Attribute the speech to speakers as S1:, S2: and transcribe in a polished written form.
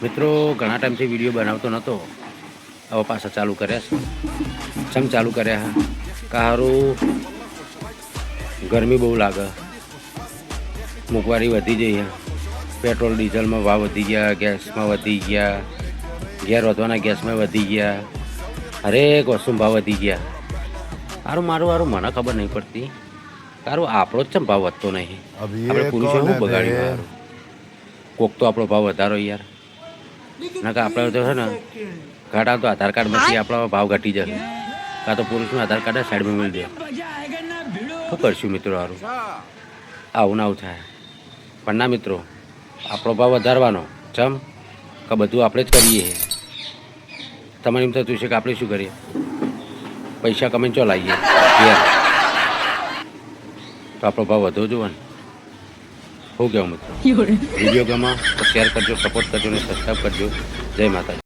S1: મિત્રો ઘણા ટાઈમથી વિડીયો બનાવતો નહોતો, હવે પાછા ચાલુ કર્યા છે. ચમ ચાલુ કર્યા કારું ગરમી બહુ લાગે, મોંઘવારી વધી જઈ, પેટ્રોલ ડીઝલમાં ભાવ વધી ગયા, ગેસમાં વધી ગયા, ઘેર વધવાના ગેસમાં વધી ગયા, હરેક વસ્તુમાં ભાવ વધી ગયા. સારું મારું મને ખબર નહીં પડતી, સારું આપણો જ ચમ ભાવ વધતો નહીં. આપણે પુરુષો શું બગાડ્યું સારું, કોક તો આપણો ભાવ વધારો યાર. ના કે આપણે તો છે ને ઘાટા તો આધાર કાર્ડમાંથી આપણો ભાવ ઘટી જશે, કાં તો પુરુષનું આધાર કાર્ડ સાઈડમાં મળી દે. શું કરશું મિત્રો સારું, આવું ના આવું થાય. પણ ના મિત્રો, આપણો ભાવ વધારવાનો ચમ કે બધું આપણે જ કરીએ. તમારે એમ થતું છે કે આપણે શું કરીએ, પૈસા કમાઈને ચો લાવીએ યાર, તો આપણો ભાવ વધવો જોવે ને. શું કહેવું મિત્રો, વિડીયો ગમા તો શેર કરજો, સપોર્ટ કરજો અને સબસ્ક્રાઈબ કરજો. જય માતાજી.